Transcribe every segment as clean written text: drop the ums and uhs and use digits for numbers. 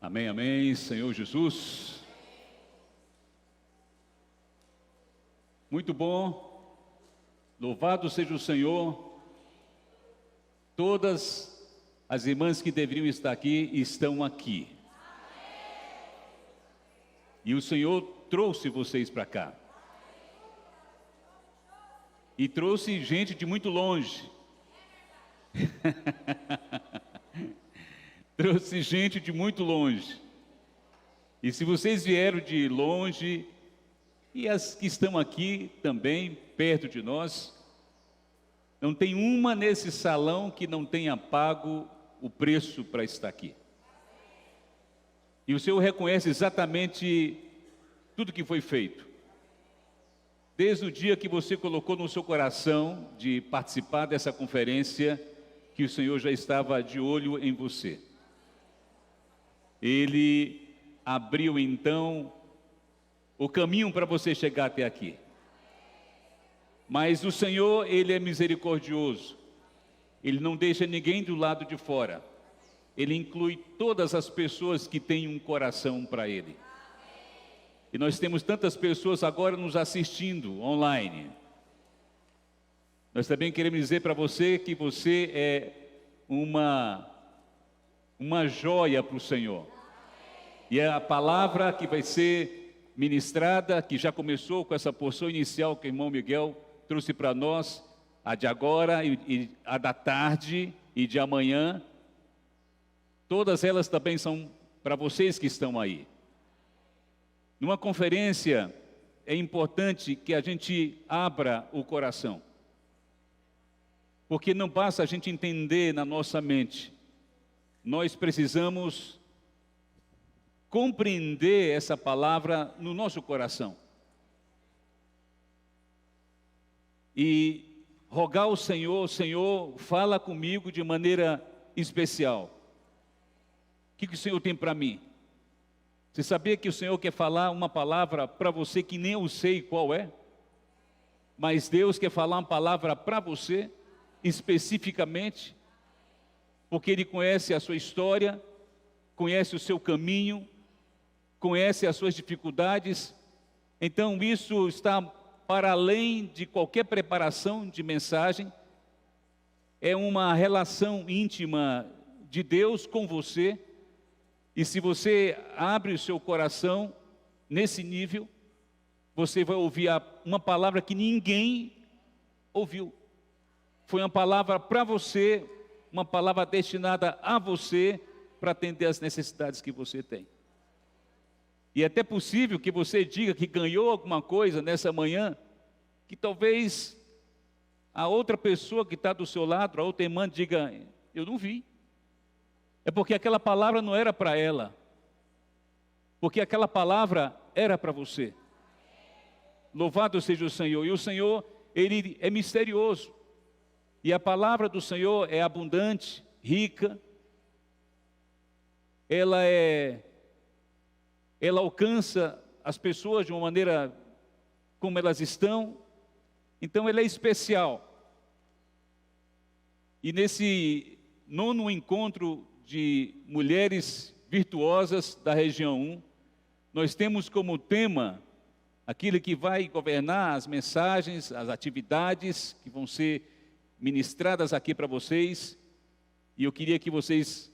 Amém, amém, Senhor Jesus. Muito bom, louvado seja o Senhor. Todas as irmãs que deveriam estar aqui estão aqui. E o Senhor trouxe vocês para cá. E trouxe gente de muito longe. Trouxe gente de muito longe. E se vocês vieram de longe, e as que estão aqui também, perto de nós, não tem uma nesse salão que não tenha pago o preço para estar aqui. E o Senhor reconhece exatamente tudo que foi feito. Desde o dia que você colocou no seu coração de participar dessa conferência, que o Senhor já estava de olho em você. Ele abriu então o caminho para você chegar até aqui. Mas o Senhor, Ele é misericordioso. Ele não deixa ninguém do lado de fora. Ele inclui todas as pessoas que têm um coração para Ele. E nós temos tantas pessoas agora nos assistindo online. Nós também queremos dizer para você que você é uma joia para o Senhor. E é a palavra que vai ser ministrada, que já começou com essa porção inicial que o irmão Miguel trouxe para nós, a de agora e a da tarde e de amanhã. Todas elas também são para vocês que estão aí. Numa conferência é importante que a gente abra o coração. Porque não basta a gente entender na nossa mente. Nós precisamos compreender essa palavra no nosso coração. E rogar ao Senhor, Senhor, fala comigo de maneira especial. O que o Senhor tem para mim? Você sabia que o Senhor quer falar uma palavra para você que nem eu sei qual é? Mas Deus quer falar uma palavra para você, especificamente, porque Ele conhece a sua história, conhece o seu caminho, conhece as suas dificuldades. Então isso está para além de qualquer preparação de mensagem. É uma relação íntima de Deus com você. E se você abre o seu coração nesse nível, você vai ouvir uma palavra que ninguém ouviu. Foi uma palavra para você, uma palavra destinada a você, para atender as necessidades que você tem. E é até possível que você diga que ganhou alguma coisa nessa manhã, que talvez a outra pessoa que está do seu lado, a outra irmã, diga, eu não vi. É porque aquela palavra não era para ela. Porque aquela palavra era para você. Louvado seja o Senhor. E o Senhor, Ele é misterioso. E a palavra do Senhor é abundante, rica. Ela alcança as pessoas de uma maneira como elas estão. Então ela é especial. E nesse 9º encontro de mulheres virtuosas da região 1, nós temos como tema aquilo que vai governar as mensagens, as atividades que vão ser ministradas aqui para vocês. E eu queria que vocês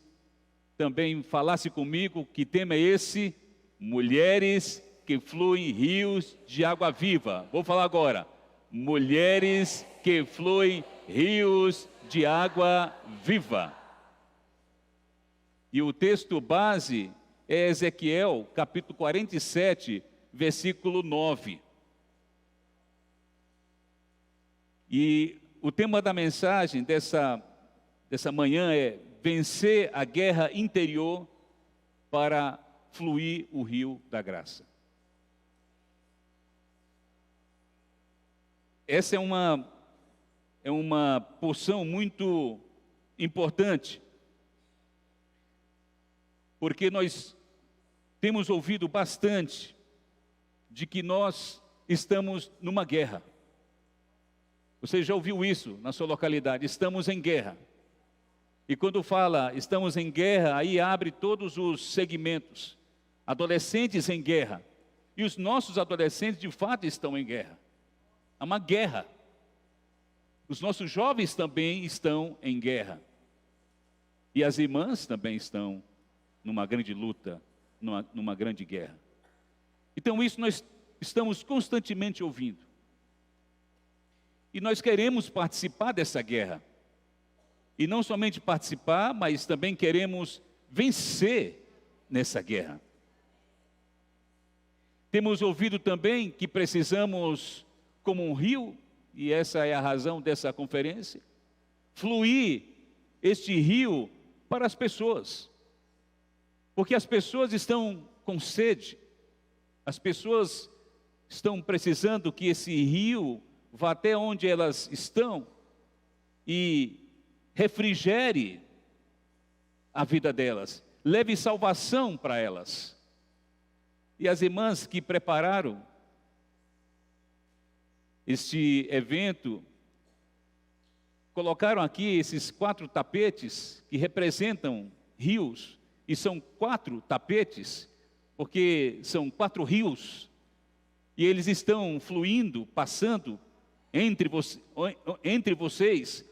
também falassem comigo, que tema é esse? Mulheres que fluem rios de água viva. Vou falar agora. Mulheres que fluem rios de água viva. E o texto base é Ezequiel, capítulo 47, versículo 9. E o tema da mensagem dessa manhã é vencer a guerra interior para fluir o rio da graça. Essa é uma porção muito importante, porque nós temos ouvido bastante de que nós estamos numa guerra. Você já ouviu isso na sua localidade? Estamos em guerra. E quando fala estamos em guerra, aí abre todos os segmentos. Adolescentes em guerra. E os nossos adolescentes de fato estão em guerra. Há uma guerra. Os nossos jovens também estão em guerra. E as irmãs também estão numa grande luta, numa grande guerra. Então isso nós estamos constantemente ouvindo. E nós queremos participar dessa guerra. E não somente participar, mas também queremos vencer nessa guerra. Temos ouvido também que precisamos, como um rio, e essa é a razão dessa conferência, fluir este rio para as pessoas. Porque as pessoas estão com sede, as pessoas estão precisando que esse rio vá até onde elas estão e refrigere a vida delas, leve salvação para elas. E as irmãs que prepararam este evento, colocaram aqui esses 4 tapetes que representam rios, e são 4 tapetes, porque são 4 rios, e eles estão fluindo, passando entre vocês,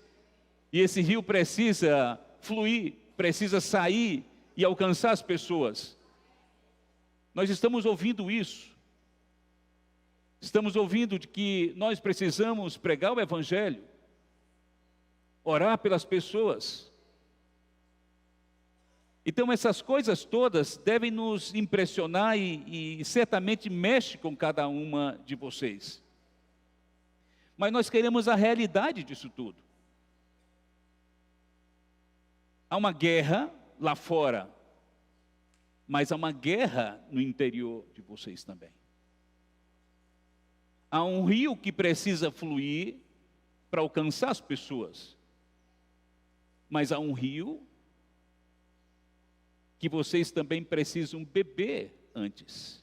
e esse rio precisa fluir, precisa sair e alcançar as pessoas. Nós estamos ouvindo isso. Estamos ouvindo de que nós precisamos pregar o Evangelho, orar pelas pessoas. Então essas coisas todas devem nos impressionar e certamente mexe com cada uma de vocês. Mas nós queremos a realidade disso tudo. Há uma guerra lá fora, mas há uma guerra no interior de vocês também. Há um rio que precisa fluir para alcançar as pessoas, mas há um rio que vocês também precisam beber antes.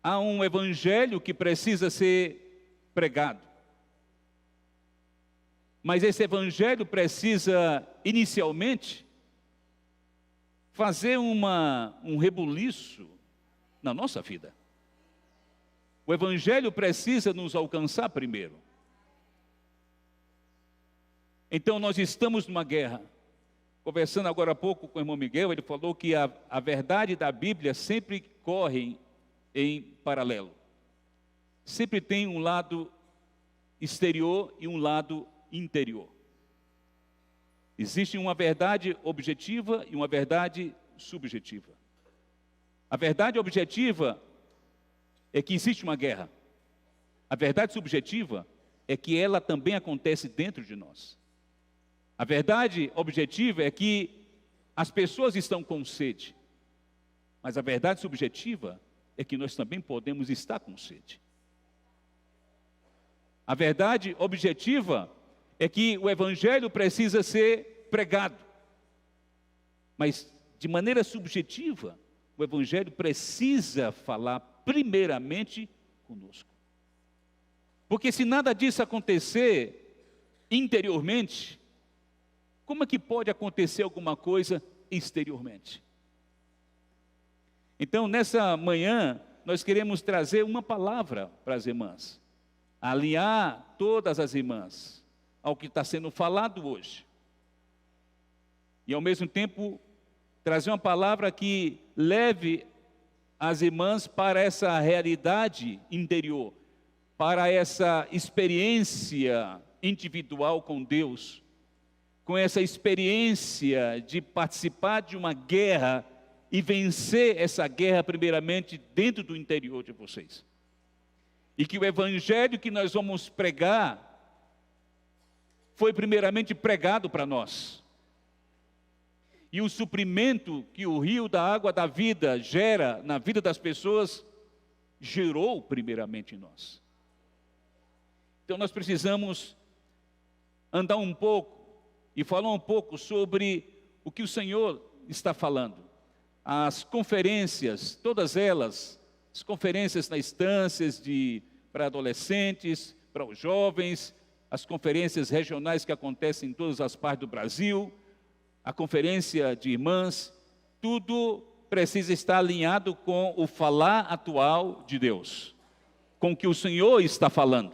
Há um evangelho que precisa ser pregado. Mas esse evangelho precisa, inicialmente, fazer um rebuliço na nossa vida. O evangelho precisa nos alcançar primeiro. Então nós estamos numa guerra. Conversando agora há pouco com o irmão Miguel, ele falou que a verdade da Bíblia sempre corre em paralelo. Sempre tem um lado exterior e um lado interior. Existe uma verdade objetiva e uma verdade subjetiva. A verdade objetiva é que existe uma guerra. A verdade subjetiva é que ela também acontece dentro de nós. A verdade objetiva é que as pessoas estão com sede. Mas a verdade subjetiva é que nós também podemos estar com sede. A verdade objetiva é que o evangelho precisa ser pregado. Mas, de maneira subjetiva, o evangelho precisa falar primeiramente conosco. Porque se nada disso acontecer interiormente, como é que pode acontecer alguma coisa exteriormente? Então, nessa manhã, nós queremos trazer uma palavra para as irmãs. Alinhar todas as irmãs ao que está sendo falado hoje. E ao mesmo tempo, trazer uma palavra que leve as irmãs para essa realidade interior, para essa experiência individual com Deus, com essa experiência de participar de uma guerra e vencer essa guerra primeiramente dentro do interior de vocês. E que o evangelho que nós vamos pregar foi primeiramente pregado para nós. E o suprimento que o rio da água da vida gera na vida das pessoas, gerou primeiramente em nós. Então nós precisamos andar um pouco e falar um pouco sobre o que o Senhor está falando. As conferências, todas elas, as conferências nas instâncias para adolescentes, para os jovens, as conferências regionais que acontecem em todas as partes do Brasil, a conferência de irmãs, tudo precisa estar alinhado com o falar atual de Deus, com o que o Senhor está falando,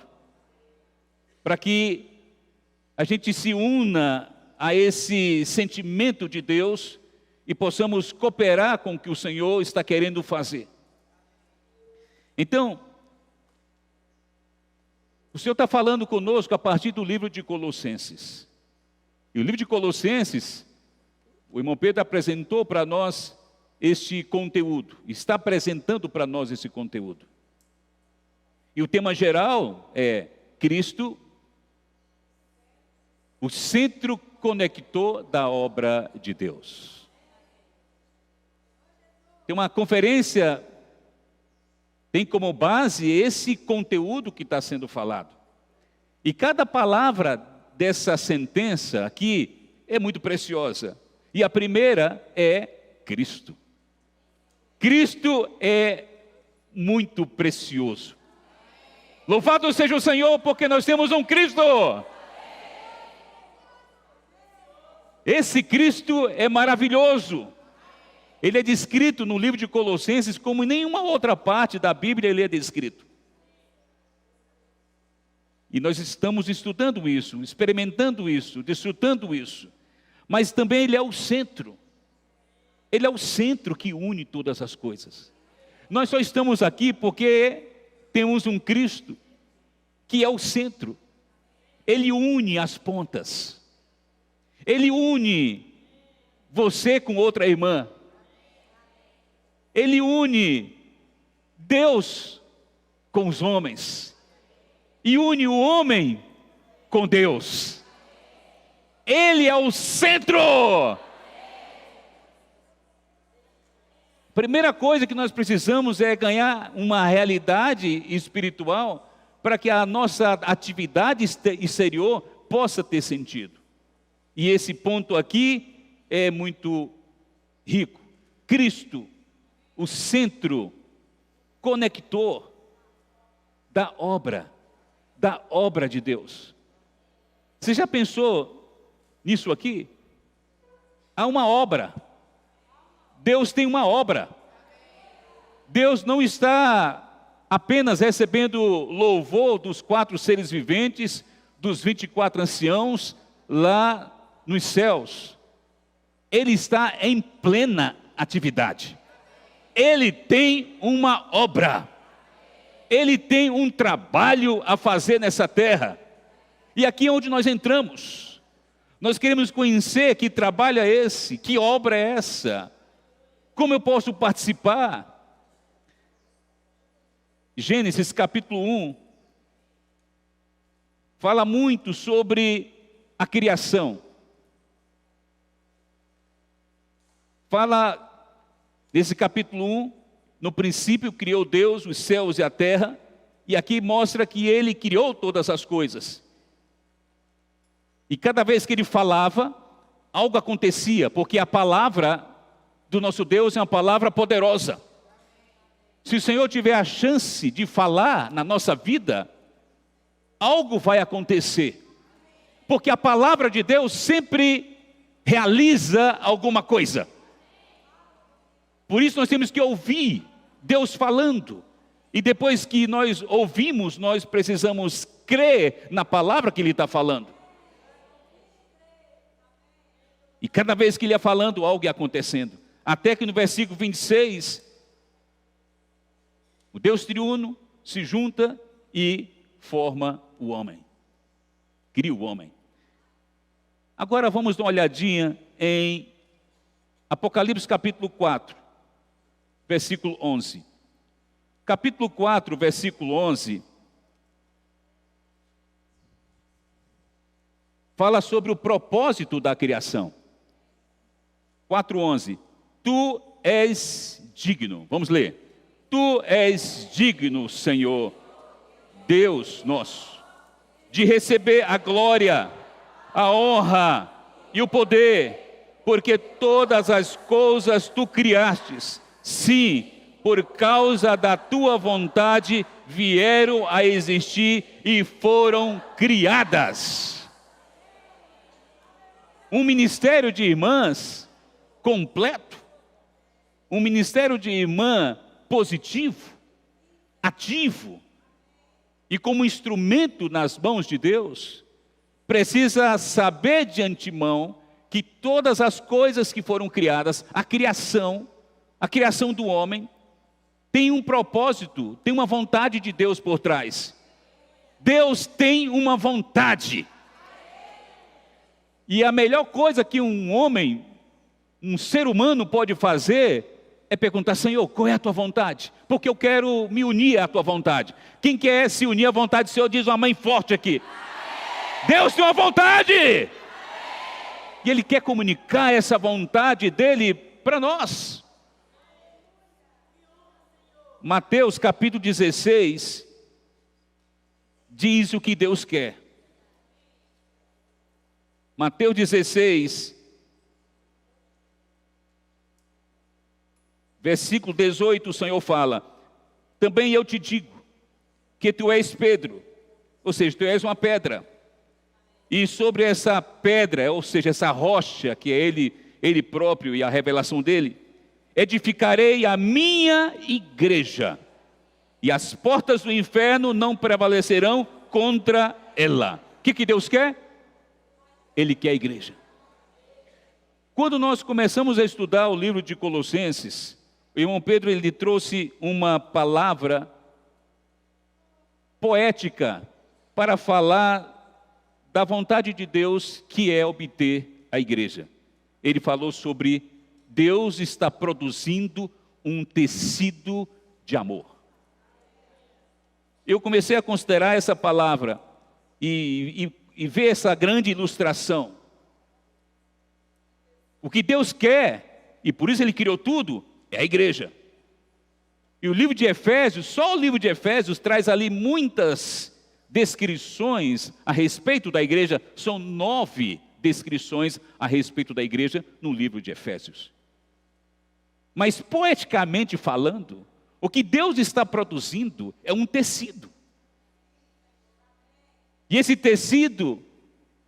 para que a gente se una a esse sentimento de Deus e possamos cooperar com o que o Senhor está querendo fazer. Então, o Senhor está falando conosco a partir do livro de Colossenses. E o livro de Colossenses, o irmão Pedro apresentou para nós este conteúdo, está apresentando para nós esse conteúdo. E o tema geral é Cristo, o centro conector da obra de Deus. Tem uma conferência, tem como base esse conteúdo que está sendo falado. E cada palavra dessa sentença aqui é muito preciosa. E a primeira é Cristo. Cristo é muito precioso. Louvado seja o Senhor, porque nós temos um Cristo. Esse Cristo é maravilhoso. Ele é descrito no livro de Colossenses como em nenhuma outra parte da Bíblia ele é descrito. E nós estamos estudando isso, experimentando isso, desfrutando isso. Mas também ele é o centro. Ele é o centro que une todas as coisas. Nós só estamos aqui porque temos um Cristo que é o centro. Ele une as pontas. Ele une você com outra irmã. Ele une Deus com os homens. E une o homem com Deus. Ele é o centro. Primeira coisa que nós precisamos é ganhar uma realidade espiritual para que a nossa atividade exterior possa ter sentido. E esse ponto aqui é muito rico. Cristo, o centro conector da obra de Deus. Você já pensou nisso aqui? Há uma obra. Deus tem uma obra. Deus não está apenas recebendo louvor dos 4 seres viventes, dos 24 anciãos lá nos céus. Ele está em plena atividade. Ele tem uma obra. Ele tem um trabalho a fazer nessa terra. E aqui é onde nós entramos. Nós queremos conhecer que trabalho é esse, que obra é essa, como eu posso participar. Gênesis capítulo 1 fala muito sobre a criação. Fala nesse capítulo 1, no princípio criou Deus os céus e a terra, e aqui mostra que Ele criou todas as coisas. E cada vez que Ele falava, algo acontecia, porque a palavra do nosso Deus é uma palavra poderosa. Se o Senhor tiver a chance de falar na nossa vida, algo vai acontecer. Porque a palavra de Deus sempre realiza alguma coisa. Por isso nós temos que ouvir Deus falando. E depois que nós ouvimos, nós precisamos crer na palavra que Ele está falando. E cada vez que Ele ia falando, algo ia acontecendo. Até que no versículo 26, o Deus triuno se junta e forma o homem. Cria o homem. Agora vamos dar uma olhadinha em Apocalipse capítulo 4, versículo 11. Capítulo 4, versículo 11, fala sobre o propósito da criação. 4:11. Tu és digno. Vamos ler. Tu és digno, Senhor, Deus nosso, de receber a glória, a honra e o poder, porque todas as coisas tu criastes, sim, por causa da tua vontade, vieram a existir e foram criadas. Um ministério de irmãs completo, um ministério de irmã positivo, ativo, e como instrumento nas mãos de Deus, precisa saber de antemão que todas as coisas que foram criadas, a criação do homem, tem um propósito, tem uma vontade de Deus por trás. Deus tem uma vontade. E a melhor coisa que um homem, um ser humano pode fazer é perguntar: Senhor, qual é a tua vontade? Porque eu quero me unir à tua vontade. Quem quer se unir à vontade do Senhor, diz uma amém forte aqui. Deus tem uma vontade. E Ele quer comunicar essa vontade dEle para nós. Mateus capítulo 16 diz o que Deus quer. Mateus 16, versículo 18, o Senhor fala: também eu te digo que tu és Pedro, ou seja, tu és uma pedra, e sobre essa pedra, ou seja, essa rocha que é Ele próprio e a revelação dEle, edificarei a minha igreja, e as portas do inferno não prevalecerão contra ela. O que Deus quer? Ele quer a igreja. Quando nós começamos a estudar o livro de Colossenses, o irmão Pedro ele trouxe uma palavra poética para falar da vontade de Deus, que é obter a igreja. Ele falou sobre Deus está produzindo um tecido de amor. Eu comecei a considerar essa palavra e ver essa grande ilustração. O que Deus quer, e por isso Ele criou tudo, é a igreja. E o livro de Efésios, só o livro de Efésios traz ali muitas descrições a respeito da igreja. São 9 descrições a respeito da igreja no livro de Efésios. Mas poeticamente falando, o que Deus está produzindo é um tecido. E esse tecido,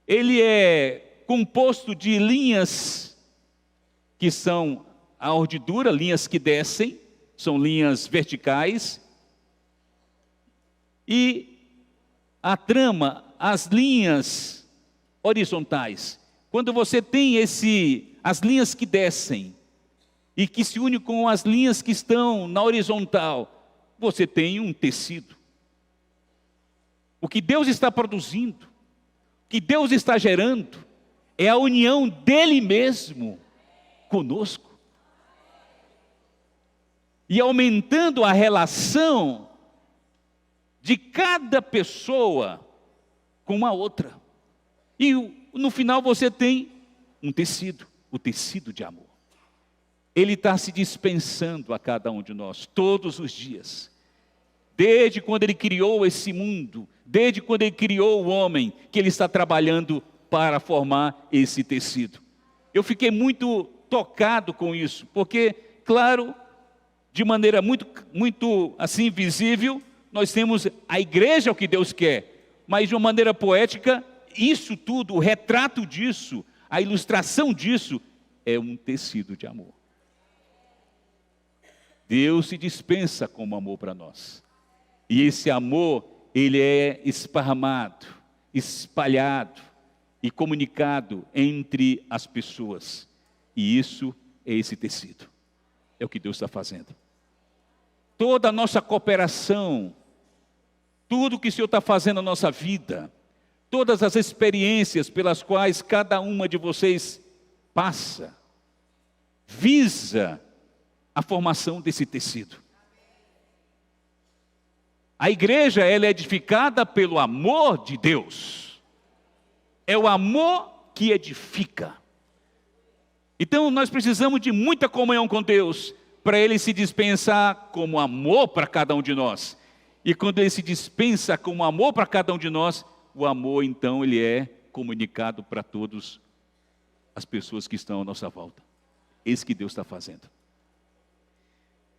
ele é composto de linhas que são a urdidura, linhas que descem, são linhas verticais, e a trama, as linhas horizontais. Quando você tem as linhas que descem e que se unem com as linhas que estão na horizontal, você tem um tecido. O que Deus está produzindo, o que Deus está gerando, é a união dEle mesmo conosco. E aumentando a relação de cada pessoa com a outra. E no final você tem um tecido, o tecido de amor. Ele está se dispensando a cada um de nós, todos os dias. Desde quando Ele criou esse mundo, desde quando Ele criou o homem, que Ele está trabalhando para formar esse tecido. Eu fiquei muito tocado com isso, porque, claro, de maneira muito assim visível, nós temos a igreja, o que Deus quer, mas de uma maneira poética, isso tudo, o retrato disso, a ilustração disso, é um tecido de amor. Deus se dispensa como amor para nós. E esse amor, ele é esparramado, espalhado e comunicado entre as pessoas. E isso é esse tecido. É o que Deus está fazendo. Toda a nossa cooperação, tudo que o Senhor está fazendo na nossa vida, todas as experiências pelas quais cada uma de vocês passa, visa a formação desse tecido. A igreja, ela é edificada pelo amor de Deus. É o amor que edifica. Então nós precisamos de muita comunhão com Deus, para Ele se dispensar como amor para cada um de nós. E quando Ele se dispensa como amor para cada um de nós, o amor então ele é comunicado para todas as pessoas que estão à nossa volta. Isso que Deus está fazendo.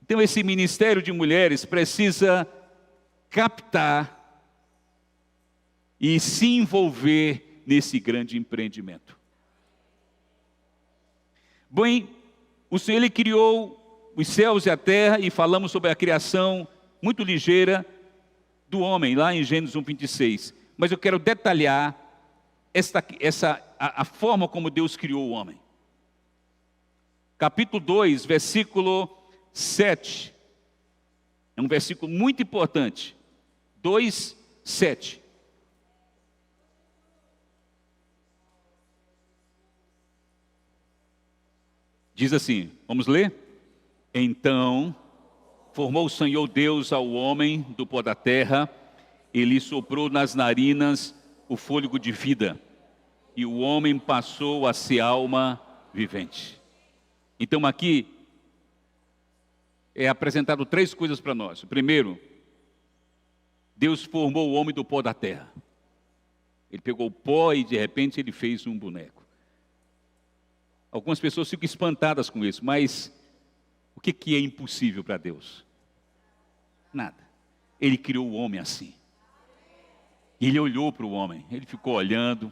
Então esse ministério de mulheres precisa captar e se envolver nesse grande empreendimento. Bem, o Senhor Ele criou os céus e a terra, e falamos sobre a criação muito ligeira do homem, lá em Gênesis 1:26. Mas eu quero detalhar a forma como Deus criou o homem. Capítulo 2, versículo 7. É um versículo muito importante. 2:7. Diz assim, vamos ler? Então formou o Senhor Deus ao homem do pó da terra, e lhe soprou nas narinas o fôlego de vida, e o homem passou a ser alma vivente. Então aqui é apresentado 3 coisas para nós. O primeiro, Deus formou o homem do pó da terra. Ele pegou o pó e de repente ele fez um boneco. Algumas pessoas ficam espantadas com isso, mas o que é impossível para Deus? Nada. Ele criou o homem assim. Ele olhou para o homem, ele ficou olhando.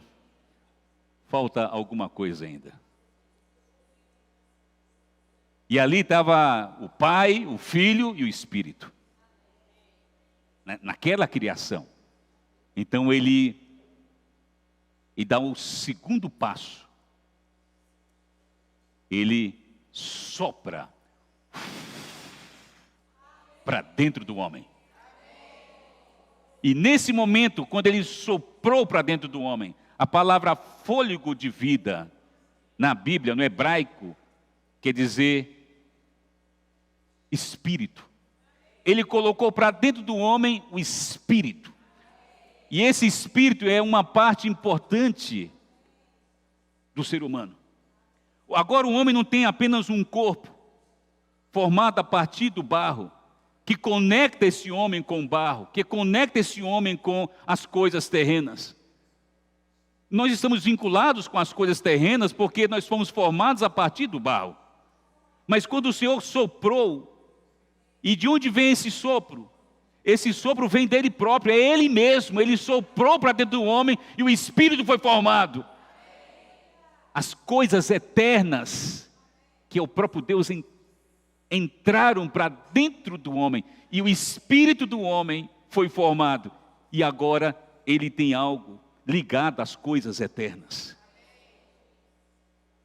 Falta alguma coisa ainda. E ali estava o Pai, o Filho e o Espírito. Naquela criação. Então ele dá o segundo passo. Ele sopra para dentro do homem. E nesse momento, quando ele soprou para dentro do homem, a palavra fôlego de vida, na Bíblia, no hebraico, quer dizer espírito. Ele colocou para dentro do homem o espírito. E esse espírito é uma parte importante do ser humano. Agora o homem não tem apenas um corpo, formado a partir do barro, que conecta esse homem com o barro, que conecta esse homem com as coisas terrenas. Nós estamos vinculados com as coisas terrenas porque nós fomos formados a partir do barro. Mas quando o Senhor soprou, e de onde vem esse sopro? Esse sopro vem dele próprio, é ele mesmo, ele soprou para dentro do homem e o espírito foi formado. As coisas eternas, que é o próprio Deus, entraram para dentro do homem, e o espírito do homem foi formado, e agora ele tem algo ligado às coisas eternas.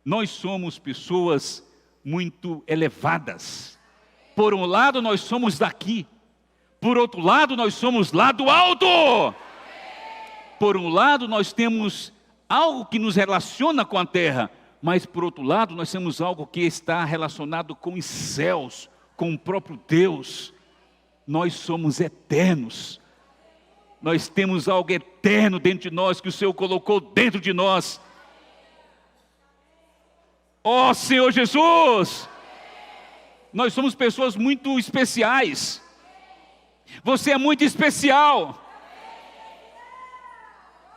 Nós somos pessoas muito elevadas. Por um lado nós somos daqui, por outro lado nós somos lá do alto. Por um lado nós temos algo que nos relaciona com a terra, mas por outro lado nós temos algo que está relacionado com os céus, com o próprio Deus. Nós somos eternos. Nós temos algo eterno dentro de nós, que o Senhor colocou dentro de nós. Ó Senhor Jesus! Nós somos pessoas muito especiais. Você é muito especial.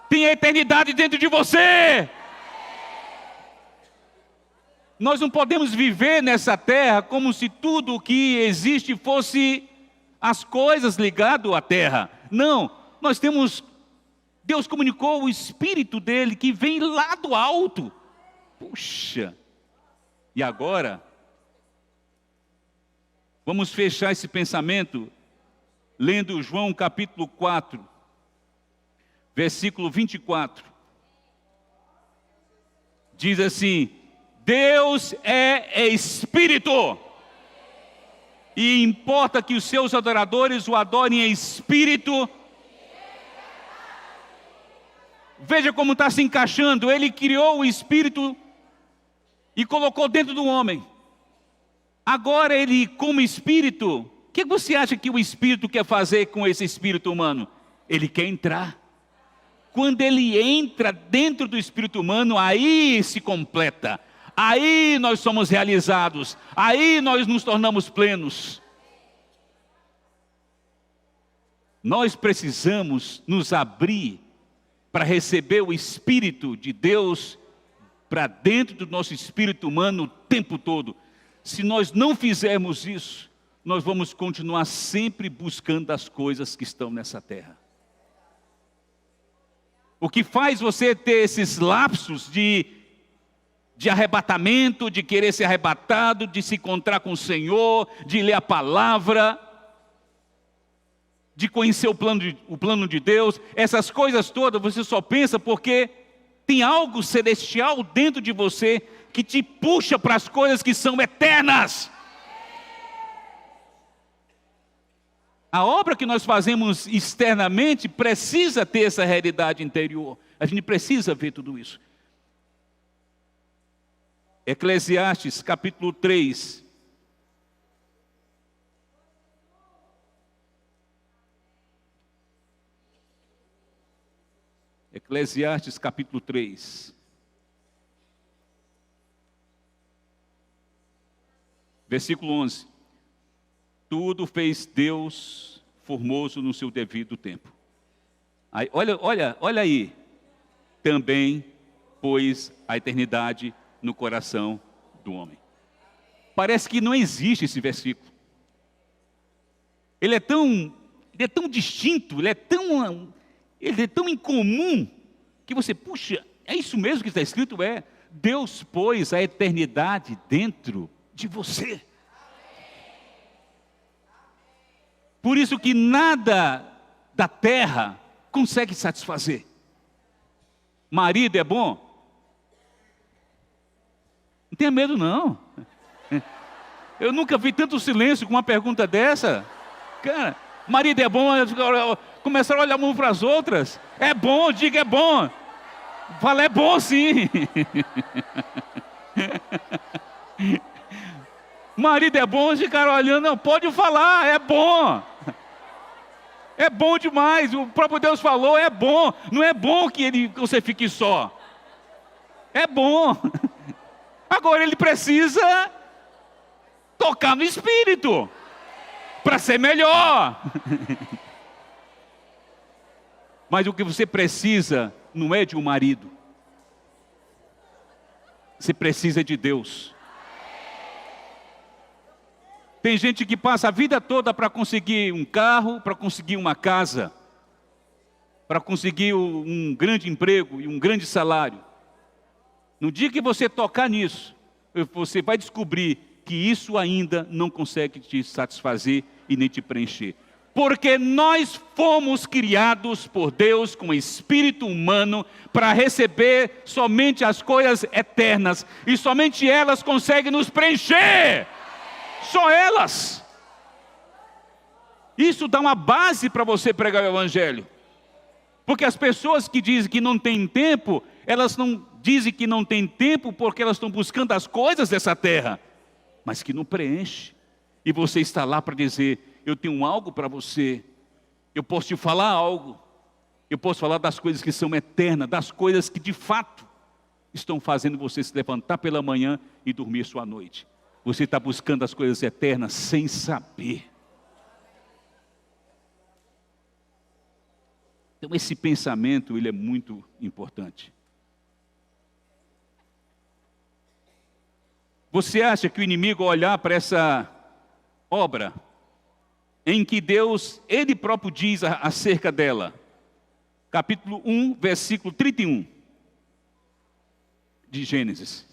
Tem a eternidade dentro de você. Nós não podemos viver nessa terra como se tudo o que existe fosse as coisas ligadas à terra. Não, nós temos, Deus comunicou o Espírito dele que vem lá do alto. Puxa, e agora, vamos fechar esse pensamento lendo João capítulo 4, versículo 24. Diz assim: Deus é Espírito, e importa que os seus adoradores o adorem em Espírito. Veja como está se encaixando. Ele criou o Espírito e colocou dentro do homem. Agora ele, como Espírito, o que você acha que o Espírito quer fazer com esse Espírito humano? Ele quer entrar. Quando ele entra dentro do Espírito humano, aí se completa. Aí nós somos realizados. Aí nós nos tornamos plenos. Nós precisamos nos abrir para receber o Espírito de Deus para dentro do nosso espírito humano o tempo todo. Se nós não fizermos isso, nós vamos continuar sempre buscando as coisas que estão nessa terra. O que faz você ter esses lapsos de arrebatamento, de querer ser arrebatado, de se encontrar com o Senhor, de ler a palavra, de conhecer o plano de Deus, essas coisas todas você só pensa porque tem algo celestial dentro de você que te puxa para as coisas que são eternas. A obra que nós fazemos externamente precisa ter essa realidade interior. A gente precisa ver tudo isso. Eclesiastes capítulo 3. Eclesiastes capítulo 3. Versículo 11. Tudo fez Deus formoso no seu devido tempo. Aí, olha aí. Também pôs a eternidade no coração do homem. Parece que não existe esse versículo. Ele é tão distinto, ele é tão incomum, que você, puxa, é isso mesmo que está escrito? Deus pôs a eternidade dentro de você. Por isso que nada da terra consegue satisfazer. Marido é bom? Não tenha medo não. Eu nunca vi tanto silêncio com uma pergunta dessa. Cara, marido é bom? Começaram a olhar uma para as outras. É bom, diga é bom. Fala, é bom sim. Marido é bom, ficaram olhando, não, pode falar, é bom. É bom demais, o próprio Deus falou, é bom. Não é bom que você fique só. É bom. Agora ele precisa tocar no Espírito para ser melhor. Mas o que você precisa não é de um marido. Você precisa de Deus. Tem gente que passa a vida toda para conseguir um carro, para conseguir uma casa, para conseguir um grande emprego e um grande salário. No dia que você tocar nisso, você vai descobrir que isso ainda não consegue te satisfazer e nem te preencher. Porque nós fomos criados por Deus com espírito humano para receber somente as coisas eternas. E somente elas conseguem nos preencher. Só elas. Isso dá uma base para você pregar o Evangelho. Porque as pessoas que dizem que não têm tempo, elas não dizem que não têm tempo porque elas estão buscando as coisas dessa terra, mas que não preenche. E você está lá para dizer, eu tenho algo para você, eu posso te falar algo, eu posso falar das coisas que são eternas, das coisas que de fato estão fazendo você se levantar pela manhã e dormir sua noite. Você está buscando as coisas eternas sem saber. Então esse pensamento, ele é muito importante. Você acha que o inimigo, ao olhar para essa obra, em que Deus, Ele próprio diz acerca dela, capítulo 1, versículo 31, de Gênesis.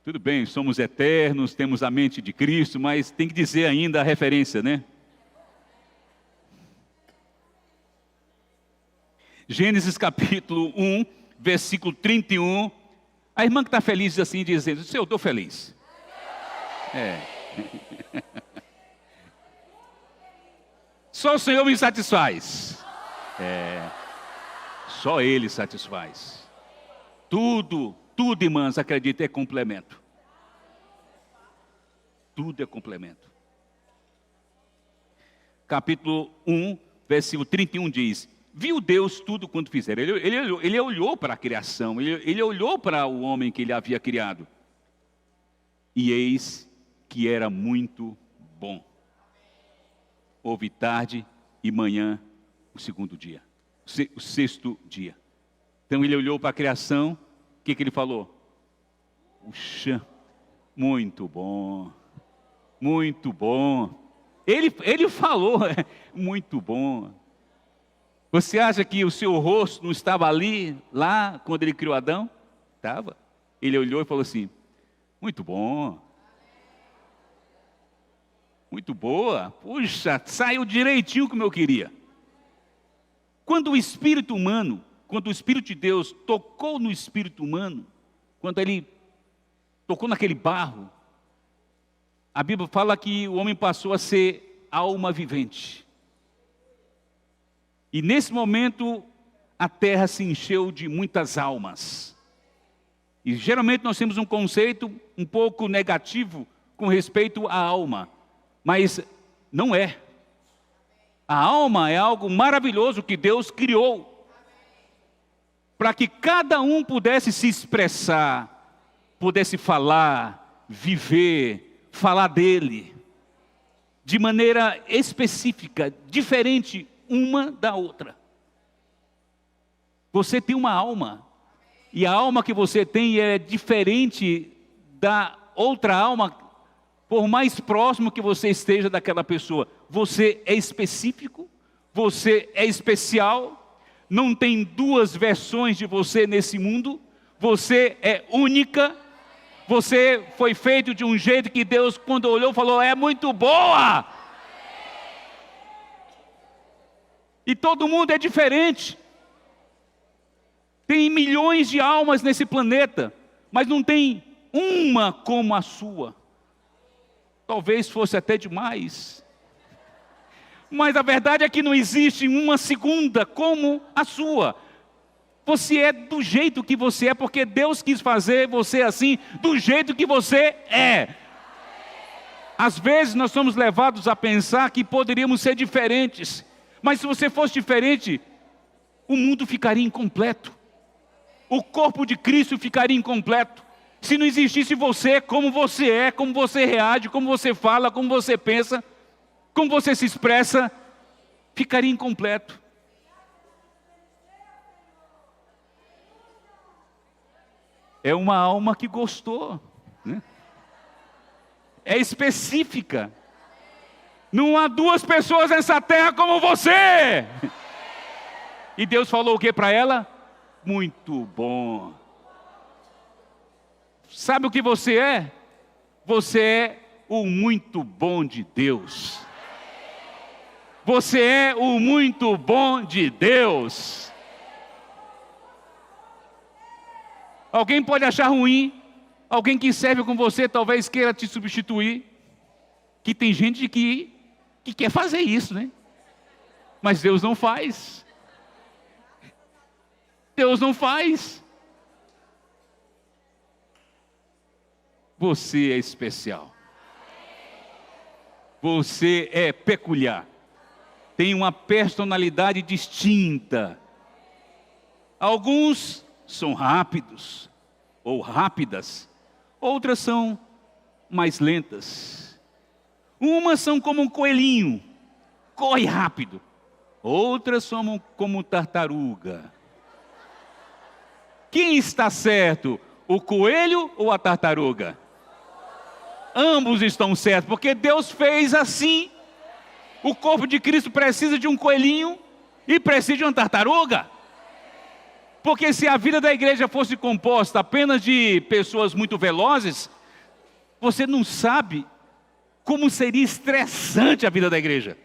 Tudo bem, somos eternos, temos a mente de Cristo, mas tem que dizer ainda a referência, né? Gênesis capítulo 1, versículo 31. A irmã que está feliz assim, dizendo, eu estou feliz. Só o Senhor me satisfaz. Só Ele satisfaz. Tudo, irmãs, acredita, é complemento. Tudo é complemento. Capítulo 1, versículo 31 diz, viu Deus tudo quanto fizeram. Ele olhou para a criação, ele olhou para o homem que ele havia criado. E eis que era muito bom. Houve tarde e manhã o segundo dia, o sexto dia. Então ele olhou para a criação, o que ele falou? Puxa, muito bom. Muito bom. Ele falou, muito bom. Você acha que o seu rosto não estava ali, lá, quando ele criou Adão? Estava. Ele olhou e falou assim, muito bom. Muito boa. Puxa, saiu direitinho como eu queria. Quando o espírito humano, quando o Espírito de Deus tocou no espírito humano, quando ele tocou naquele barro, a Bíblia fala que o homem passou a ser alma vivente. E nesse momento, a terra se encheu de muitas almas. E geralmente nós temos um conceito um pouco negativo com respeito à alma. Mas não é. A alma é algo maravilhoso que Deus criou. Para que cada um pudesse se expressar, pudesse falar, viver, falar dele. De maneira específica, diferente uma da outra. Você tem uma alma. E a alma que você tem é diferente da outra alma, por mais próximo que você esteja daquela pessoa. Você é específico, você é especial, não tem duas versões de você nesse mundo, você é única, você foi feito de um jeito que Deus, quando olhou, falou, é muito boa. E todo mundo é diferente. Tem milhões de almas nesse planeta, mas não tem uma como a sua. Talvez fosse até demais. Mas a verdade é que não existe uma segunda como a sua. Você é do jeito que você é, porque Deus quis fazer você assim, do jeito que você é. Às vezes nós somos levados a pensar que poderíamos ser diferentes. Mas se você fosse diferente, o mundo ficaria incompleto. O corpo de Cristo ficaria incompleto. Se não existisse você, como você é, como você reage, como você fala, como você pensa, como você se expressa, ficaria incompleto. É uma alma que gostou, né? É específica. Não há duas pessoas nessa terra como você. E Deus falou o que para ela? Muito bom. Sabe o que você é? Você é o muito bom de Deus. Você é o muito bom de Deus. Alguém pode achar ruim, alguém que serve com você talvez queira te substituir, que tem gente que quer fazer isso, né? Mas Deus não faz. Deus não faz. Você é especial. Você é peculiar. Tem uma personalidade distinta. Alguns são rápidos ou rápidas. Outras são mais lentas. Umas são como um coelhinho, corre rápido. Outras são como tartaruga. Quem está certo? O coelho ou a tartaruga? Ambos estão certos, porque Deus fez assim. O corpo de Cristo precisa de um coelhinho e precisa de uma tartaruga. Porque se a vida da igreja fosse composta apenas de pessoas muito velozes, você não sabe como seria estressante a vida da igreja.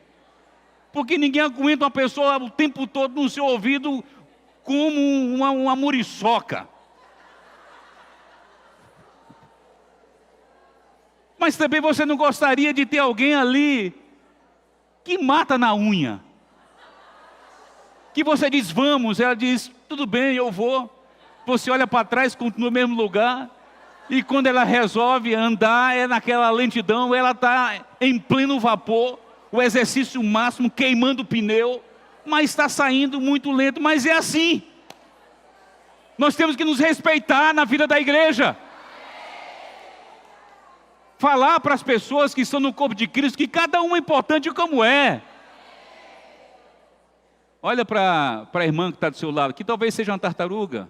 Porque ninguém aguenta uma pessoa o tempo todo no seu ouvido como uma muriçoca. Mas também você não gostaria de ter alguém ali que mata na unha. Que você diz, vamos, ela diz, tudo bem, eu vou. Você olha para trás, continua no mesmo lugar. E quando ela resolve andar, é naquela lentidão, ela está em pleno vapor, o exercício máximo, queimando o pneu, mas está saindo muito lento, mas é assim. Nós temos que nos respeitar na vida da igreja. Falar para as pessoas que estão no corpo de Cristo que cada um é importante como é. Olha para a irmã que está do seu lado, que talvez seja uma tartaruga.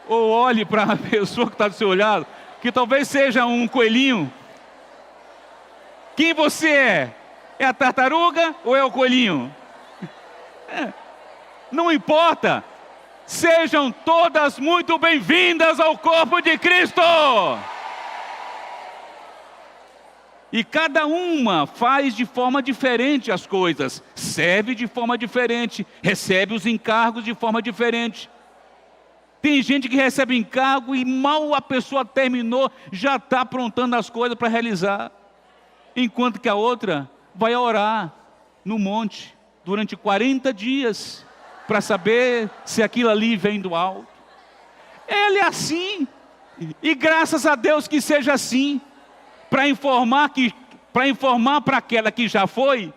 Ou olhe para a pessoa que está do seu lado, que talvez seja um coelhinho. Quem você é? É a tartaruga ou é o coelhinho? Não importa. Sejam todas muito bem-vindas ao corpo de Cristo. E cada uma faz de forma diferente as coisas, serve de forma diferente, recebe os encargos de forma diferente. Tem gente que recebe encargo e mal a pessoa terminou, já está aprontando as coisas para realizar. Enquanto que a outra vai orar no monte durante 40 dias, para saber se aquilo ali vem do alto. Ele é assim, e graças a Deus que seja assim, para informar para aquela que já foi,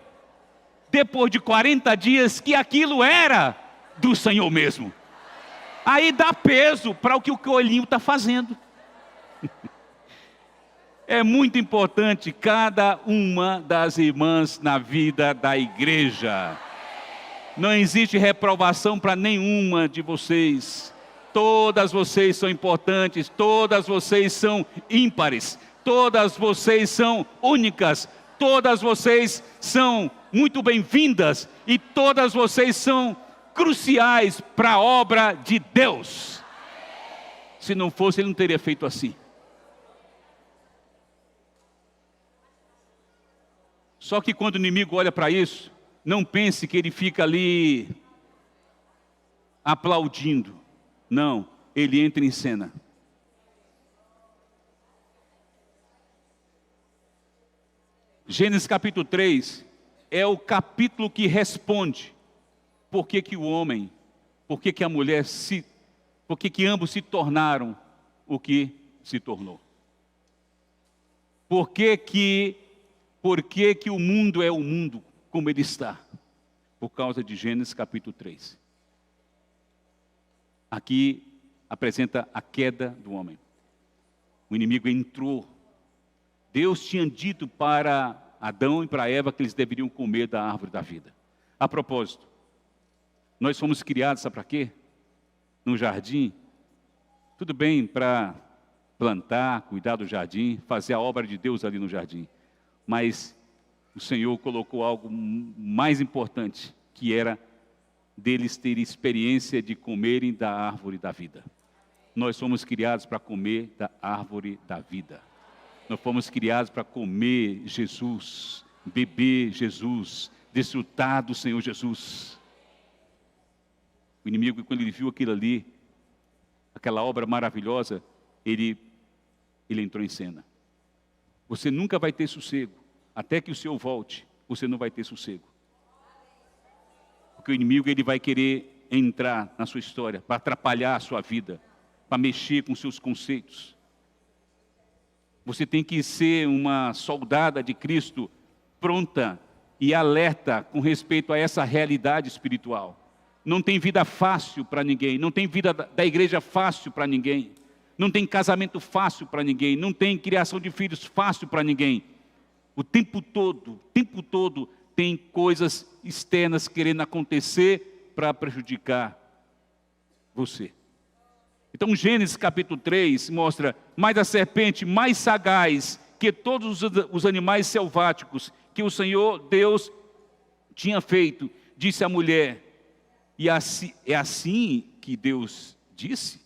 depois de 40 dias, que aquilo era do Senhor mesmo. Aí dá peso para o que o coelhinho está fazendo. É muito importante cada uma das irmãs na vida da igreja. Não existe reprovação para nenhuma de vocês. Todas vocês são importantes, todas vocês são ímpares, todas vocês são únicas, todas vocês são muito bem-vindas e todas vocês são cruciais para a obra de Deus. Se não fosse, Ele não teria feito assim. Só que quando o inimigo olha para isso, não pense que ele fica ali aplaudindo. Não, ele entra em cena. Gênesis capítulo 3 é o capítulo que responde por que o homem, por que a mulher, por que ambos se tornaram o que se tornou. Por que o mundo é o mundo como ele está? Por causa de Gênesis capítulo 3. Aqui apresenta a queda do homem. O inimigo entrou. Deus tinha dito para Adão e para Eva que eles deveriam comer da árvore da vida. A propósito, nós fomos criados, sabe para quê? No jardim. Tudo bem para plantar, cuidar do jardim, fazer a obra de Deus ali no jardim. Mas o Senhor colocou algo mais importante, que era deles terem experiência de comerem da árvore da vida. Nós fomos criados para comer da árvore da vida. Nós fomos criados para comer Jesus, beber Jesus, desfrutar do Senhor Jesus. O inimigo, quando ele viu aquilo ali, aquela obra maravilhosa, ele entrou em cena. Você nunca vai ter sossego. Até que o Senhor volte, você não vai ter sossego. Porque o inimigo ele vai querer entrar na sua história, para atrapalhar a sua vida, para mexer com seus conceitos. Você tem que ser uma soldada de Cristo, pronta e alerta com respeito a essa realidade espiritual. Não tem vida fácil para ninguém, não tem vida da igreja fácil para ninguém, não tem casamento fácil para ninguém, não tem criação de filhos fácil para ninguém. O tempo todo tem coisas externas querendo acontecer para prejudicar você. Então Gênesis capítulo 3 mostra, mais a serpente mais sagaz que todos os animais selváticos que o Senhor Deus tinha feito, disse à mulher, e é assim que Deus disse,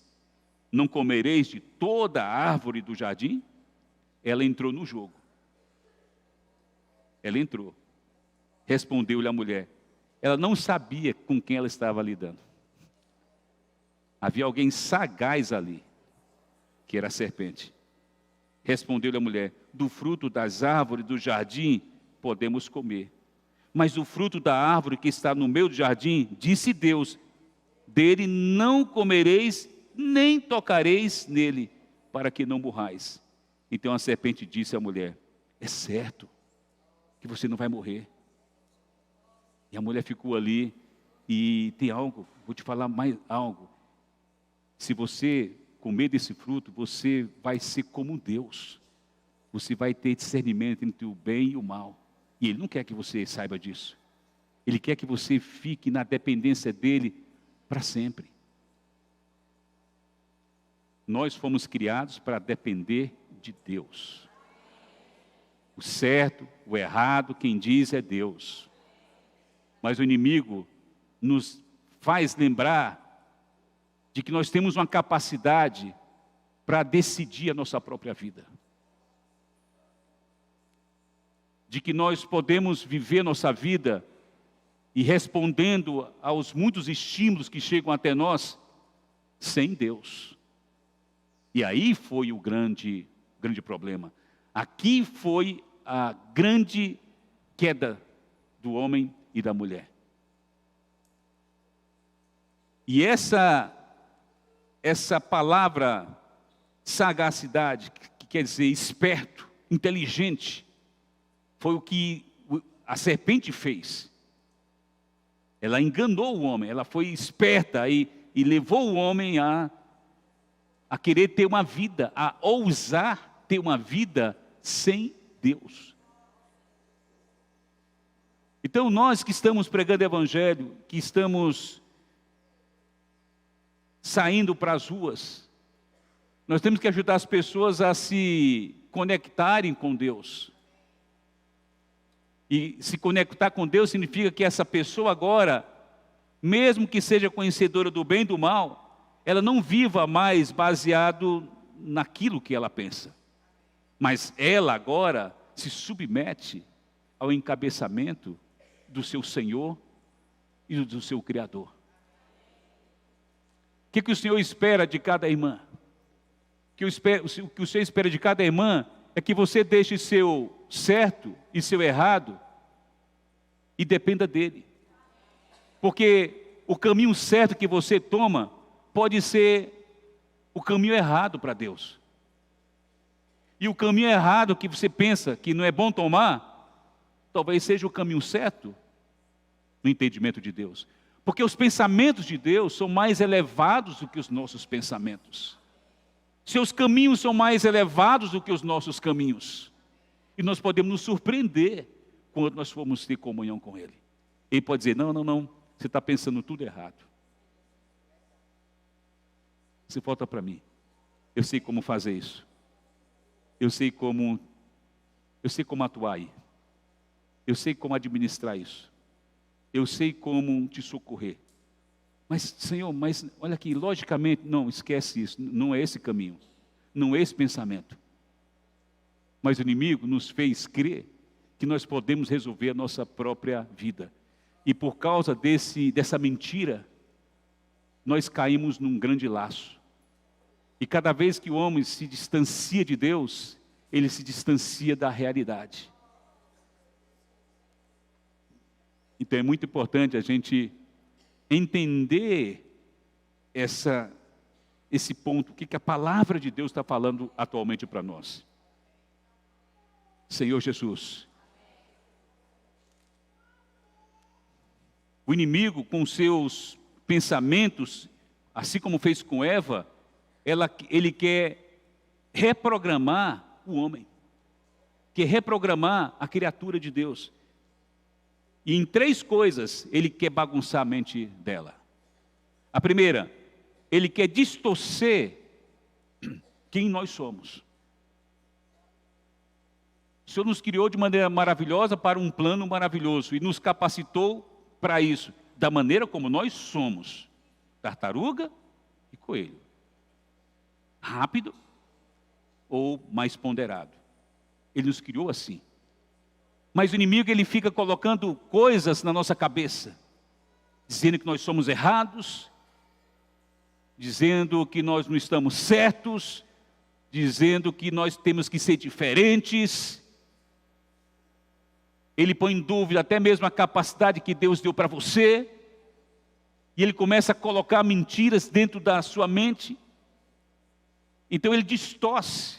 não comereis de toda a árvore do jardim? Ela entrou no jogo. Ela entrou. Respondeu-lhe a mulher. Ela não sabia com quem ela estava lidando. Havia alguém sagaz ali, que era a serpente. Respondeu-lhe a mulher, do fruto das árvores do jardim podemos comer. Mas o fruto da árvore que está no meio do jardim, disse Deus, dele não comereis, nem tocareis nele, para que não morrais. Então a serpente disse à mulher, é certo que você não vai morrer. E a mulher ficou ali, e tem algo, vou te falar mais algo. Se você comer desse fruto, você vai ser como Deus. Você vai ter discernimento entre o bem e o mal. E Ele não quer que você saiba disso. Ele quer que você fique na dependência dEle para sempre. Nós fomos criados para depender de Deus. O certo, o errado, quem diz é Deus. Mas o inimigo nos faz lembrar de que nós temos uma capacidade para decidir a nossa própria vida. De que nós podemos viver nossa vida e respondendo aos muitos estímulos que chegam até nós, sem Deus. E aí foi o grande problema. Aqui foi a grande queda do homem e da mulher. E essa palavra sagacidade, que quer dizer esperto, inteligente, foi o que a serpente fez. Ela enganou o homem, ela foi esperta e levou o homem a querer ter uma vida, a ousar ter uma vida sem Deus. Então nós que estamos pregando o evangelho, que estamos saindo para as ruas, nós temos que ajudar as pessoas a se conectarem com Deus. E se conectar com Deus significa que essa pessoa agora, mesmo que seja conhecedora do bem e do mal, ela não viva mais baseado naquilo que ela pensa. Mas ela agora se submete ao encabeçamento do seu Senhor e do seu Criador. O que o Senhor espera de cada irmã? O que o Senhor espera de cada irmã é que você deixe seu certo e seu errado e dependa dele. Porque o caminho certo que você toma pode ser o caminho errado para Deus. E o caminho errado que você pensa que não é bom tomar, talvez seja o caminho certo no entendimento de Deus. Porque os pensamentos de Deus são mais elevados do que os nossos pensamentos. Seus caminhos são mais elevados do que os nossos caminhos. E nós podemos nos surpreender quando nós formos ter comunhão com Ele. Ele pode dizer, não, você está pensando tudo errado. Você volta para mim. Eu sei como fazer isso. Eu sei como atuar aí. Eu sei como administrar isso. Eu sei como te socorrer. Mas, Senhor, olha aqui, logicamente, não, esquece isso. Não é esse caminho. Não é esse pensamento. Mas o inimigo nos fez crer que nós podemos resolver a nossa própria vida. E por causa dessa mentira, nós caímos num grande laço. E cada vez que o homem se distancia de Deus, ele se distancia da realidade. Então é muito importante a gente entender esse ponto, o que a palavra de Deus está falando atualmente para nós. Senhor Jesus, o inimigo com seus pensamentos, assim como fez com Eva, ele quer reprogramar o homem, quer reprogramar a criatura de Deus. E em 3 coisas ele quer bagunçar a mente dela. A primeira, ele quer distorcer quem nós somos. O Senhor nos criou de maneira maravilhosa para um plano maravilhoso e nos capacitou para isso, da maneira como nós somos, tartaruga e coelho. Rápido ou mais ponderado. Ele nos criou assim. Mas o inimigo, ele fica colocando coisas na nossa cabeça, dizendo que nós somos errados, dizendo que nós não estamos certos, dizendo que nós temos que ser diferentes. Ele põe em dúvida até mesmo a capacidade que Deus deu para você, e ele começa a colocar mentiras dentro da sua mente. Então ele distorce.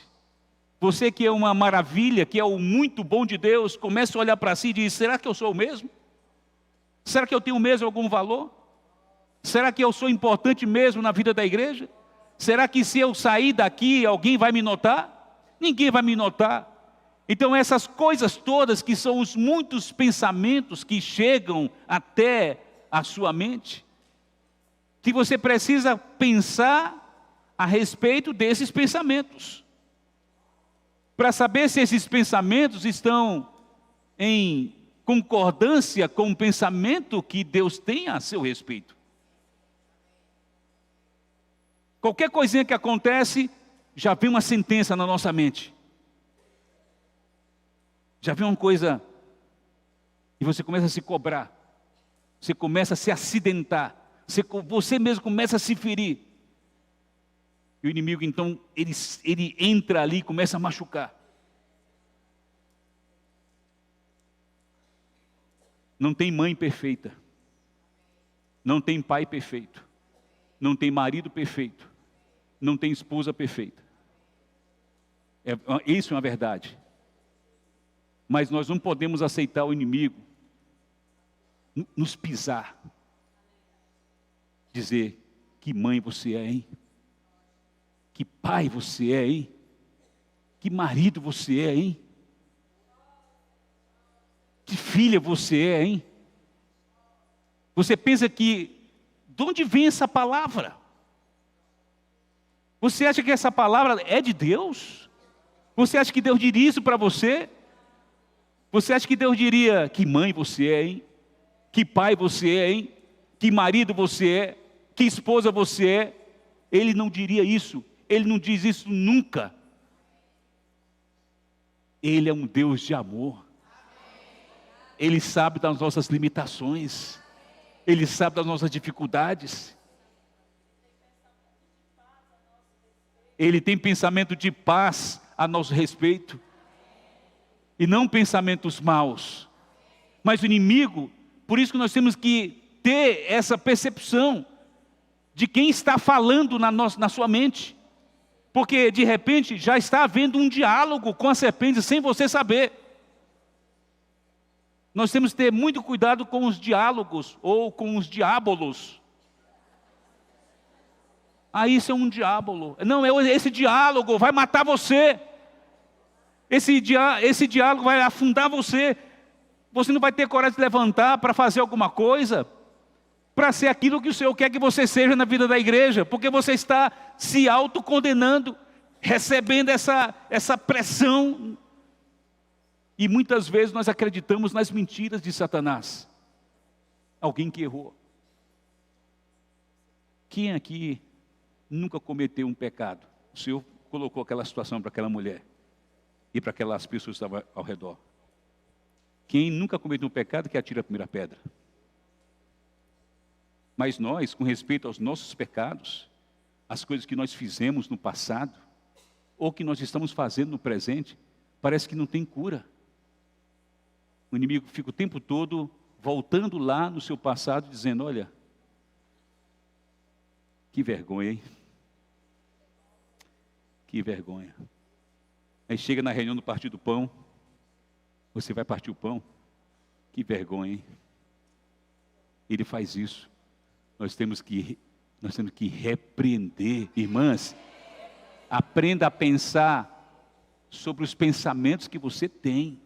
Você que é uma maravilha, que é o muito bom de Deus, começa a olhar para si e diz, será que eu sou o mesmo? Será que eu tenho mesmo algum valor? Será que eu sou importante mesmo na vida da igreja? Será que se eu sair daqui, alguém vai me notar? Ninguém vai me notar. Então essas coisas todas que são os muitos pensamentos que chegam até a sua mente, que você precisa pensar, a respeito desses pensamentos, para saber se esses pensamentos estão em concordância com o pensamento que Deus tem a seu respeito. Qualquer coisinha que acontece, já vem uma sentença na nossa mente. Já vem uma coisa, e você começa a se cobrar, você começa a se acidentar, você mesmo começa a se ferir. E o inimigo então, ele entra ali e começa a machucar. Não tem mãe perfeita, não tem pai perfeito, não tem marido perfeito, não tem esposa perfeita. Isso é uma verdade. Mas nós não podemos aceitar o inimigo nos pisar. Dizer, que mãe você é, hein? Que pai você é, hein? Que marido você é, hein? Que filha você é, hein? Você pensa que, de onde vem essa palavra? Você acha que essa palavra é de Deus? Você acha que Deus diria isso para você? Você acha que Deus diria, que mãe você é, hein? Que pai você é, hein? Que marido você é? Que esposa você é? Ele não diria isso. Ele não diz isso nunca. Ele é um Deus de amor. Ele sabe das nossas limitações. Ele sabe das nossas dificuldades. Ele tem pensamento de paz a nosso respeito. E não pensamentos maus. Mas o inimigo, por isso que nós temos que ter essa percepção de quem está falando na sua mente. Porque de repente já está havendo um diálogo com a serpente sem você saber. Nós temos que ter muito cuidado com os diálogos ou com os diábolos. Isso é um diábolo. Não, esse diálogo vai matar você. Esse diálogo vai afundar você. Você não vai ter coragem de levantar para fazer alguma coisa, para ser aquilo que o Senhor quer que você seja na vida da igreja, porque você está se autocondenando, recebendo essa pressão. E muitas vezes nós acreditamos nas mentiras de Satanás. Alguém que errou. Quem aqui nunca cometeu um pecado? O Senhor colocou aquela situação para aquela mulher e para aquelas pessoas que estavam ao redor. Quem nunca cometeu um pecado, que atira a primeira pedra. Mas nós, com respeito aos nossos pecados, as coisas que nós fizemos no passado, ou que nós estamos fazendo no presente, parece que não tem cura. O inimigo fica o tempo todo voltando lá no seu passado, dizendo, olha, que vergonha, hein? Que vergonha. Aí chega na reunião do Partir do Pão, você vai partir o pão? Que vergonha, hein? Ele faz isso. Nós temos que repreender. Irmãs, aprenda a pensar sobre os pensamentos que você tem,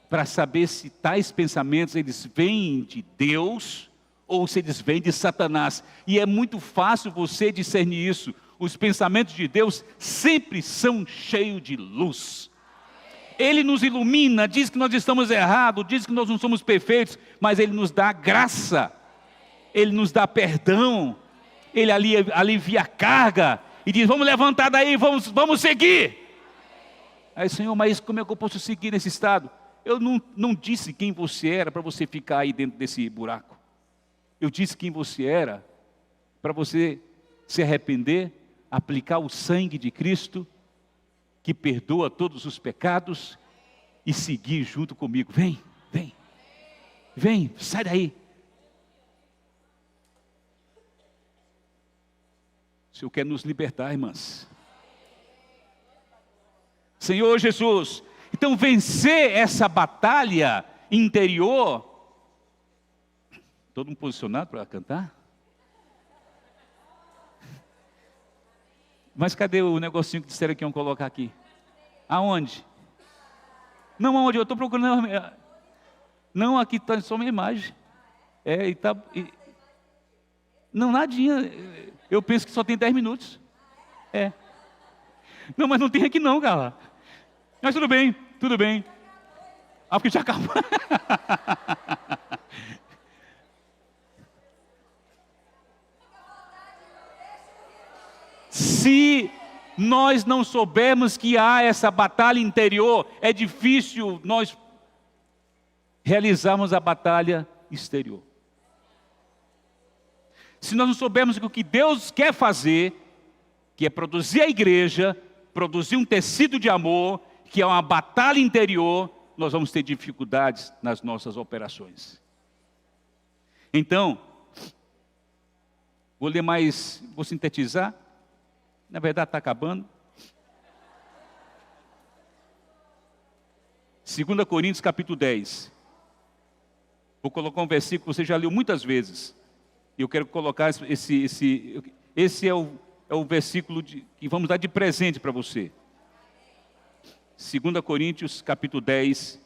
para saber se tais pensamentos, eles vêm de Deus, ou se eles vêm de Satanás. E é muito fácil você discernir isso. Os pensamentos de Deus sempre são cheios de luz. Ele nos ilumina, diz que nós estamos errados, diz que nós não somos perfeitos, mas Ele nos dá graça, Ele nos dá perdão, Ele alivia a carga, e diz, vamos levantar daí, vamos seguir. Aí, Senhor, mas como é que eu posso seguir nesse estado? Eu não disse quem você era para você ficar aí dentro desse buraco. Eu disse quem você era para você se arrepender, aplicar o sangue de Cristo, que perdoa todos os pecados, e seguir junto comigo. Vem, sai daí. O Senhor quer nos libertar, irmãs. Senhor Jesus, então vencer essa batalha interior. Todo mundo posicionado para cantar? Mas cadê o negocinho que disseram que iam colocar aqui? Aonde? Não, aonde? Eu estou procurando. Não, aqui está só uma imagem. Não, nadinha. Eu penso que só tem 10 minutos. É. Não, mas não tem aqui não, cara. Mas tudo bem, tudo bem. Ah, porque já acabou. Se nós não soubermos que há essa batalha interior, é difícil nós realizarmos a batalha exterior. Se nós não soubermos que o que Deus quer fazer, que é produzir a igreja, produzir um tecido de amor, que é uma batalha interior, nós vamos ter dificuldades nas nossas operações. Então, vou ler mais, vou sintetizar. Na verdade está acabando. 2 Coríntios capítulo 10. Vou colocar um versículo que você já leu muitas vezes. E eu quero colocar esse é o versículo que vamos dar de presente para você. 2 Coríntios capítulo 10.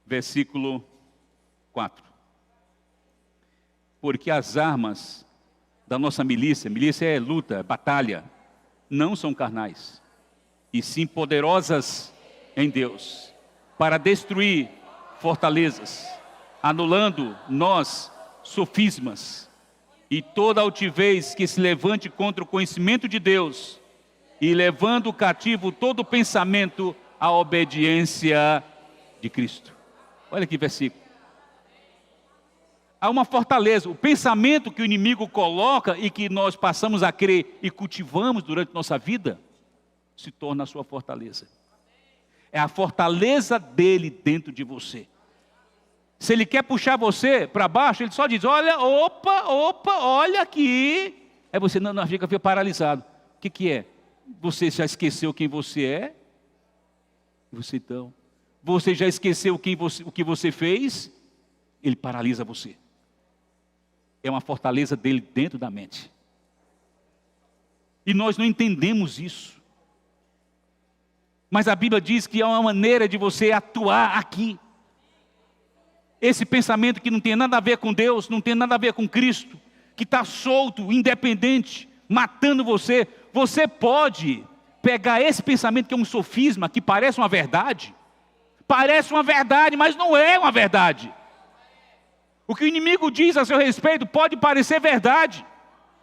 Versículo 4. Porque as armas da nossa milícia é luta, é batalha, não são carnais, e sim poderosas em Deus, para destruir fortalezas, anulando nós sofismas, e toda altivez que se levante contra o conhecimento de Deus, e levando cativo todo pensamento à obediência de Cristo. Olha que versículo. Há uma fortaleza, o pensamento que o inimigo coloca e que nós passamos a crer e cultivamos durante nossa vida, se torna a sua fortaleza. É a fortaleza dele dentro de você. Se ele quer puxar você para baixo, ele só diz, olha, opa, olha aqui. Aí você não fica paralisado. O que é? Você já esqueceu quem você é? Você já esqueceu o que você fez? Ele paralisa você. É uma fortaleza dele dentro da mente. E nós não entendemos isso. Mas a Bíblia diz que há uma maneira de você atuar aqui. Esse pensamento que não tem nada a ver com Deus, não tem nada a ver com Cristo, que está solto, independente, matando você. Você pode pegar esse pensamento que é um sofisma, que parece uma verdade, mas não é uma verdade. O que o inimigo diz a seu respeito pode parecer verdade,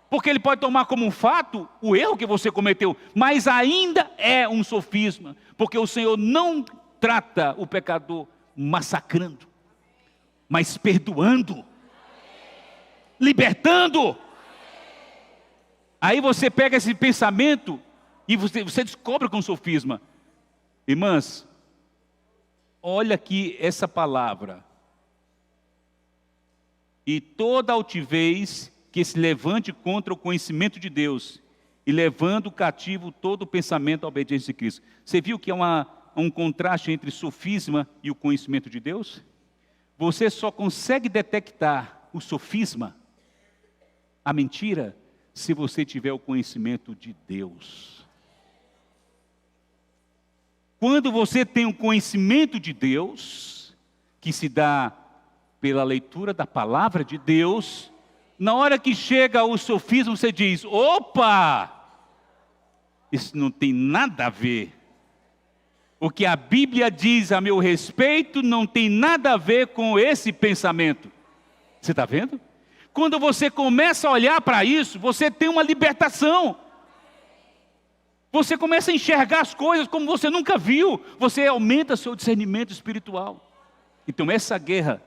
porque ele pode tomar como um fato o erro que você cometeu, mas ainda é um sofisma, porque o Senhor não trata o pecador massacrando, mas perdoando, libertando. Aí você pega esse pensamento e você descobre com sofisma. Irmãs, olha aqui essa palavra. E toda altivez que se levante contra o conhecimento de Deus, e levando cativo todo o pensamento à obediência de Cristo. Você viu que há um contraste entre sofisma e o conhecimento de Deus? Você só consegue detectar o sofisma, a mentira, se você tiver o conhecimento de Deus. Quando você tem o conhecimento de Deus, que se dá pela leitura da palavra de Deus, na hora que chega o sofisma, você diz, opa, isso não tem nada a ver. O que a Bíblia diz a meu respeito não tem nada a ver com esse pensamento. Você está vendo? Quando você começa a olhar para isso, você tem uma libertação. Você começa a enxergar as coisas como você nunca viu. Você aumenta seu discernimento espiritual. Então essa guerra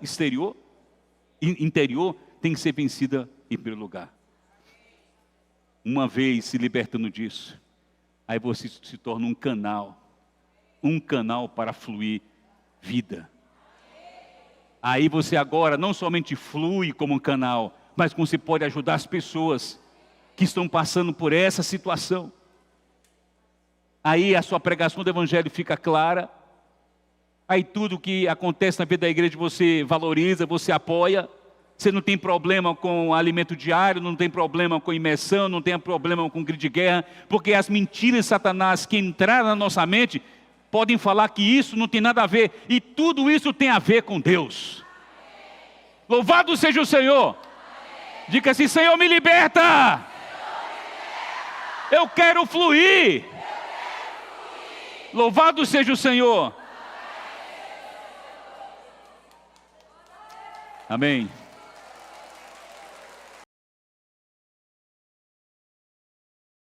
interior tem que ser vencida em primeiro lugar. Uma vez se libertando disso, aí você se torna um canal para fluir vida. Aí você agora não somente flui como um canal, mas você pode ajudar as pessoas que estão passando por essa situação. Aí a sua pregação do evangelho fica clara. Aí tudo que acontece na vida da igreja você valoriza, você apoia. Você não tem problema com alimento diário, não tem problema com imersão, não tem problema com grito de guerra, porque as mentiras de Satanás que entraram na nossa mente podem falar que isso não tem nada a ver, e tudo isso tem a ver com Deus. Louvado seja o Senhor! Diga assim: Senhor, me liberta. Eu quero fluir. Louvado seja o Senhor. Amém.